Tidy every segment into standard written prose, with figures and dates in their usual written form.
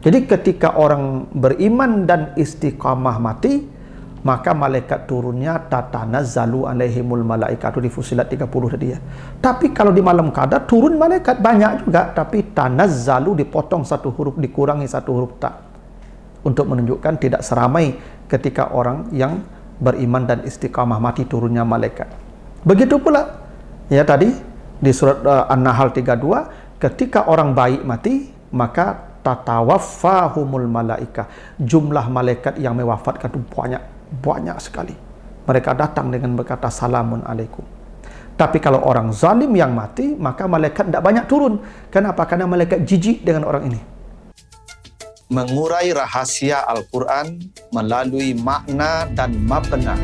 Jadi ketika orang beriman dan istiqamah mati, maka malaikat turunnya tatanazzalu alaihimul malaikatu di Fussilat 30 tadi ya. Tapi kalau di malam qadar turun malaikat banyak juga, tapi tanazzalu dipotong satu huruf, dikurangi satu huruf ta, untuk menunjukkan tidak seramai ketika orang yang beriman dan istiqamah mati turunnya malaikat. Begitu pula ya tadi di surat An-Nahl 32, ketika orang baik mati maka tatawaffahumul malaika, jumlah malaikat yang mewafatkan itu banyak sekali. Mereka datang dengan berkata salamun alaikum. Tapi kalau orang zalim yang mati, maka malaikat tidak banyak turun. Kenapa? Karena malaikat jijik dengan orang ini. Mengurai rahasia Al-Quran melalui makna dan mabna.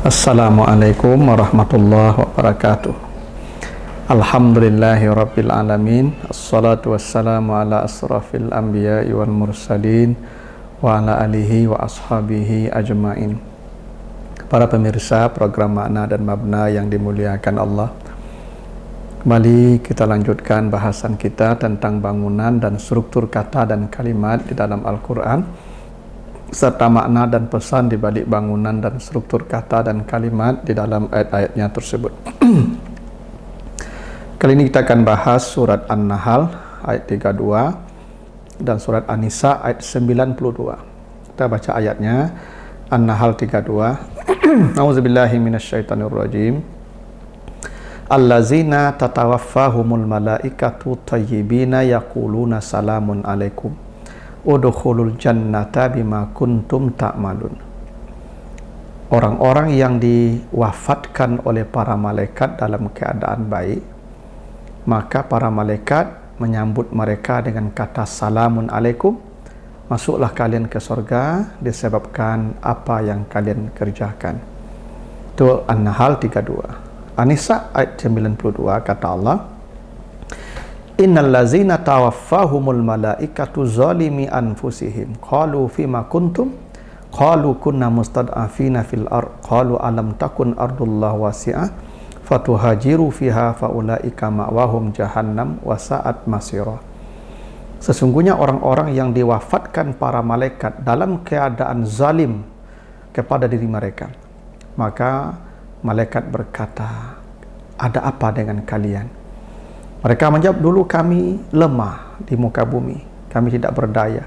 Assalamualaikum warahmatullahi wabarakatuh. Alhamdulillahi rabbil alamin. Assalatu wassalamu ala asrafil anbiya'i wal mursalin wa ala alihi wa ashabihi ajma'in. Para pemirsa program Makna dan Mabna yang dimuliakan Allah, kembali kita lanjutkan bahasan kita tentang bangunan dan struktur kata dan kalimat di dalam Al-Quran, serta makna dan pesan di balik bangunan dan struktur kata dan kalimat di dalam ayat-ayatnya tersebut. Kali ini kita akan bahas surat An-Nahl ayat 32 dan surat An-Nisa ayat 92. Kita baca ayatnya. An-Nahl 32. A'udzubillahi minasyaitonirrajim. Allazina tatawaffahumul malaikatu thayyibina yaquluna salamun alaikum udkhulul jannata bima kuntum ta'malun. Orang-orang yang diwafatkan oleh para malaikat dalam keadaan baik, maka para malaikat menyambut mereka dengan kata salamun alaikum, masuklah kalian ke surga disebabkan apa yang kalian kerjakan. Itu An-Nahl 32. An-Nisa ayat 92 kata Allah, innal ladzina tawaffahumul malaikatu zalimi anfusihim qalu fima kuntum qalu kunna mustad'afina fil ard qalu alam takun ardullah wasi'ah fatuhajiru fiha faulaika ma'wahum jahannam wa sa'at masira. Sesungguhnya orang-orang yang diwafatkan para malaikat dalam keadaan zalim kepada diri mereka, maka malaikat berkata, ada apa dengan kalian? Mereka menjawab, dulu kami lemah di muka bumi, kami tidak berdaya.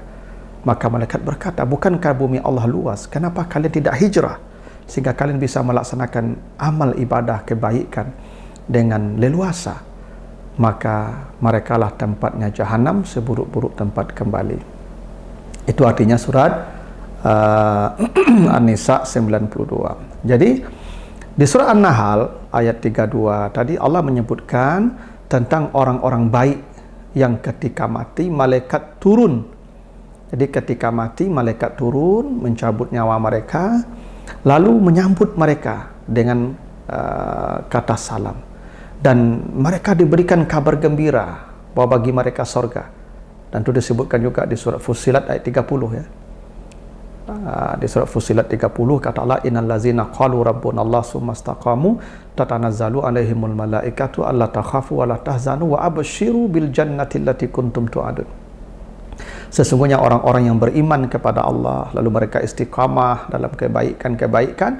Maka malaikat berkata, bukankah bumi Allah luas? Kenapa kalian tidak hijrah sehingga kalian bisa melaksanakan amal ibadah kebaikan dengan leluasa? Maka merekalah tempatnya jahanam, seburuk-buruk tempat kembali. Itu artinya surat An-Nisa 92. Jadi di surat An-Nahl ayat 32 tadi Allah menyebutkan tentang orang-orang baik yang ketika mati malaikat turun. Jadi ketika mati malaikat turun mencabut nyawa mereka, lalu menyambut mereka dengan kata salam, dan mereka diberikan kabar gembira bahwa bagi mereka surga. Dan itu disebutkan juga di surat Fussilat ayat 30 ya. Di surat Fussilat 30 kata Allah, innal ladzina qalu rabbuna Allah tsumma istaqamu tatanazzalu alaihimul malaikatu alla takhafu wa la tahzanu wa abshiru bil jannati allati kuntum tu'adun. Sesungguhnya orang-orang yang beriman kepada Allah lalu mereka istiqamah dalam kebaikan-kebaikan,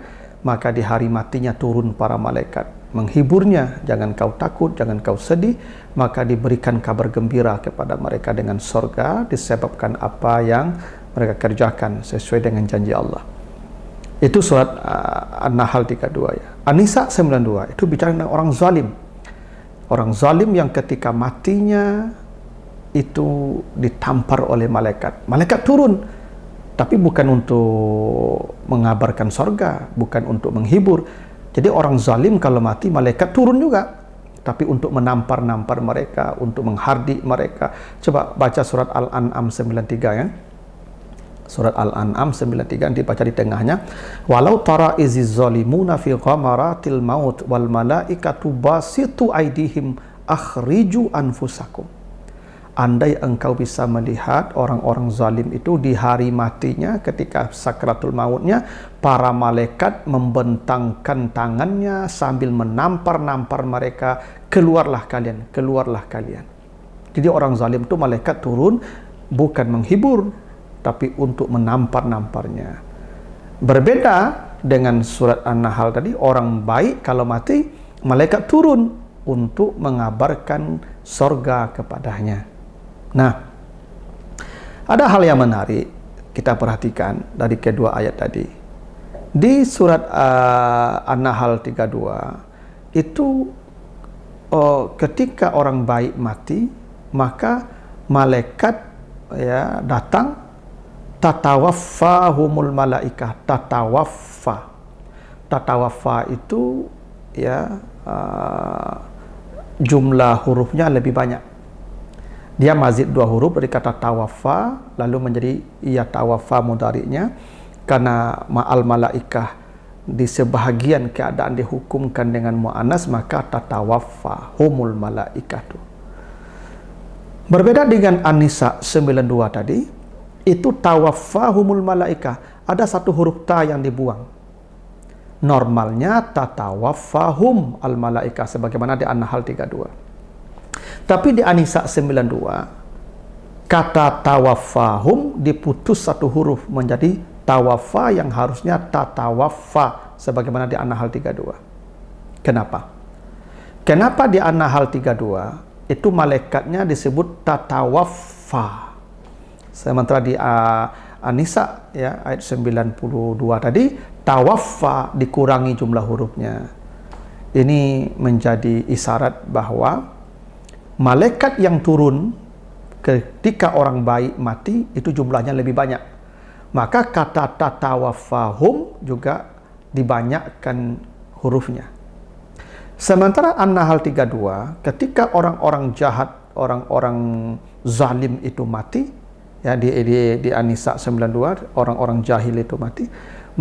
maka di hari matinya turun para malaikat menghiburnya, jangan kau takut, jangan kau sedih, maka diberikan kabar gembira kepada mereka dengan surga disebabkan apa yang mereka kerjakan sesuai dengan janji Allah. Itu surat An-Nahl 32 ya. An-Nisa 92 itu bicara tentang orang zalim. Orang zalim yang ketika matinya itu ditampar oleh malaikat. Malaikat turun, tapi bukan untuk mengabarkan surga, bukan untuk menghibur. Jadi orang zalim kalau mati malaikat turun juga, tapi untuk menampar-nampar mereka, untuk menghardik mereka. Coba baca surat Al-An'am 93 ya. Surat Al-An'am 93 dibaca di tengahnya, walau tara iziz zalimuna fi ghamaratil maut wal malaikatu basitu aidihim akhriju anfusakum andai engkau bisa melihat orang-orang zalim itu di hari matinya ketika sakratul mautnya, para malaikat membentangkan tangannya sambil menampar-nampar mereka, keluarlah kalian, keluarlah kalian. Jadi orang zalim itu malaikat turun bukan menghibur, tapi untuk menampar-namparnya. Berbeda dengan surat An-Nahl tadi, orang baik kalau mati, malaikat turun untuk mengabarkan sorga kepadanya. Nah, ada hal yang menarik kita perhatikan dari kedua ayat tadi. Di surat An-Nahl 32 itu ketika orang baik mati, maka malaikat ya datang, tatawaffahumul malaikah. Tatawaffa itu ya jumlah hurufnya lebih banyak. Dia mazid 2 huruf dari kata tawaffa, lalu menjadi ya tawaffa mudhari'nya, karena ma'al malaikah di sebahagian keadaan dihukumkan dengan mu'annas, maka tatawaffa humul malaikatu. Berbeda dengan An-Nisa 92 tadi, itu tawaffa humul malaikah, ada satu huruf ta yang dibuang. Normalnya tatawaffahum al malaikah sebagaimana di An-Nahl 32. Tapi di An-Nisa 92 kata tawaffahum diputus satu huruf menjadi tawaffa yang harusnya tatawaffa sebagaimana di An-Nahl 32. Kenapa? Kenapa di An-Nahl 32 itu malaikatnya disebut tatawaffa, sementara di An-Nisa ya ayat 92 tadi tawaffa dikurangi jumlah hurufnya. Ini menjadi isyarat bahwa malaikat yang turun ketika orang baik mati itu jumlahnya lebih banyak. Maka kata tatawaffahum juga dibanyakkan hurufnya. Sementara An-Nahl 32 ketika orang-orang jahat, orang-orang zalim itu mati, ya di An-Nisa 92 orang-orang jahil itu mati,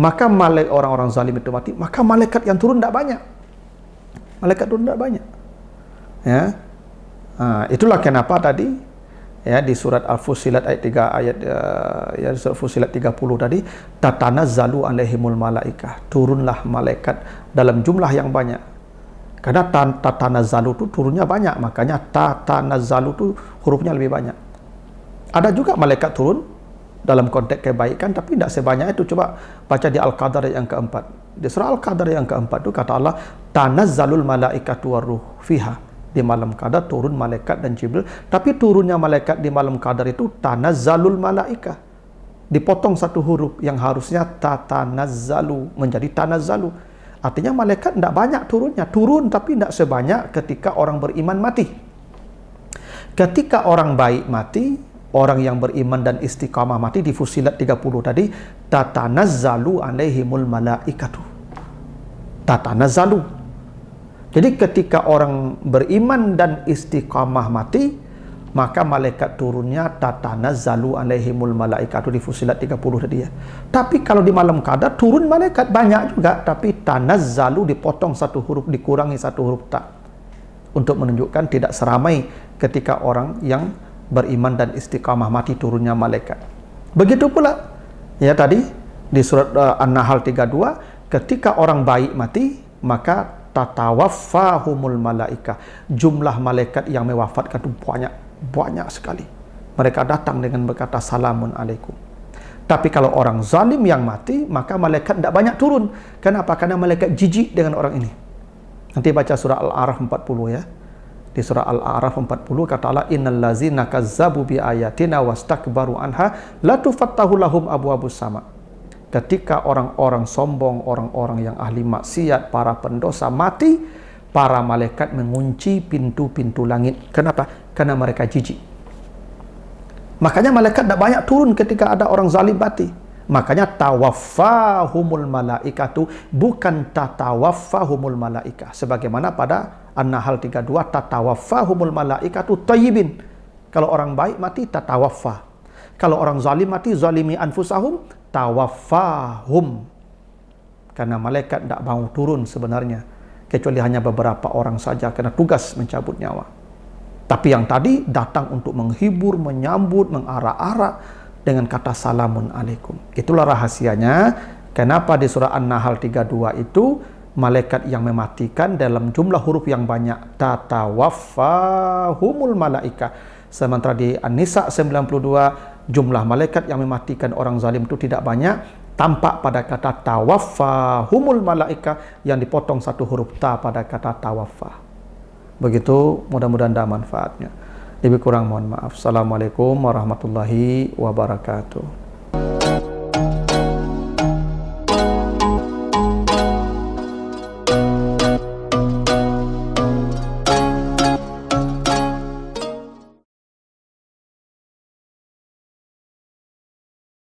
maka orang-orang zalim itu mati, maka malaikat yang turun tidak banyak. Malaikat turun tidak banyak. Ya. Itulah kenapa tadi ya di surat Al-Fussilat ayat 3 ayat ya di surat Fussilat 30 tadi tatanazzalu alaihimul malaikah, turunlah malaikat dalam jumlah yang banyak. Karena tatanazzalu itu turunnya banyak, makanya tatanazzalu itu hurufnya lebih banyak. Ada juga malaikat turun dalam konteks kebaikan tapi tidak sebanyak itu. Coba baca di Al-Qadar yang keempat. Di surah Al-Qadar yang keempat itu kata Allah tanazzalul malaikatu waruh fiha. Di malam qadar turun malaikat dan Jibril, tapi turunnya malaikat di malam qadar itu tanazzalul malaikah, dipotong satu huruf yang harusnya tatanazzalu menjadi tanazzalu. Artinya malaikat tidak banyak turunnya, turun tapi tidak sebanyak ketika orang beriman mati. Ketika orang baik mati, orang yang beriman dan istiqamah mati, di Fussilat 30 tadi tatanazzalu alaihimul malaikatu, tatanazzalu. Jadi ketika orang beriman dan istiqamah mati, maka malaikat turunnya tatanazzalu alaihimul malaikatu di Fussilat 30 tadi ya. Tapi kalau di malam qadar turun malaikat banyak juga, tapi tanazzalu dipotong satu huruf, dikurangi satu huruf ta, untuk menunjukkan tidak seramai ketika orang yang beriman dan istiqamah mati turunnya malaikat. Begitu pula ya tadi di surat An-Nahl 32 ketika orang baik mati, maka tatawaffahumul malaikah, jumlah malaikat yang mewafatkan itu banyak sekali. Mereka datang dengan berkata salamun alaikum. Tapi kalau orang zalim yang mati, maka malaikat tidak banyak turun. Kenapa? Karena malaikat jijik dengan orang ini. Nanti baca surah Al-A'raf 40 ya. Di surah Al-A'raf 40 kata Allah innal ladzina kazzabu bi ayatina wastakbaru anha la tufattahu lahum abwabus sama. Ketika orang-orang sombong, orang-orang yang ahli maksiat, para pendosa mati, para malaikat mengunci pintu-pintu langit. Kenapa? Karena mereka jijik. Makanya malaikat tidak banyak turun ketika ada orang zalim mati. Makanya tawaffahumul malaikatu, bukan tatawaffahumul malaikah. Sebagaimana pada An-Nahl 32 tatawaffahumul malaikatu tayyibin. Kalau orang baik mati tatawaffa. Kalau orang zalim mati zalimi anfusahum tawaffahum. Karena malaikat tidak mau turun sebenarnya, kecuali hanya beberapa orang saja karena tugas mencabut nyawa. Tapi yang tadi datang untuk menghibur, menyambut, mengarak-arak dengan kata salamun alaikum. Itulah rahasianya kenapa di surah An-Nahl 32 itu malaikat yang mematikan dalam jumlah huruf yang banyak, tatawaffahumul malaika. Sementara di An-Nisa 92 jumlah malaikat yang mematikan orang zalim itu tidak banyak, tampak pada kata tawaffahumul malaika yang dipotong satu huruf ta pada kata tawaffah. Begitu, mudah-mudahan ada manfaatnya. Lebih kurang mohon maaf. Assalamualaikum warahmatullahi wabarakatuh.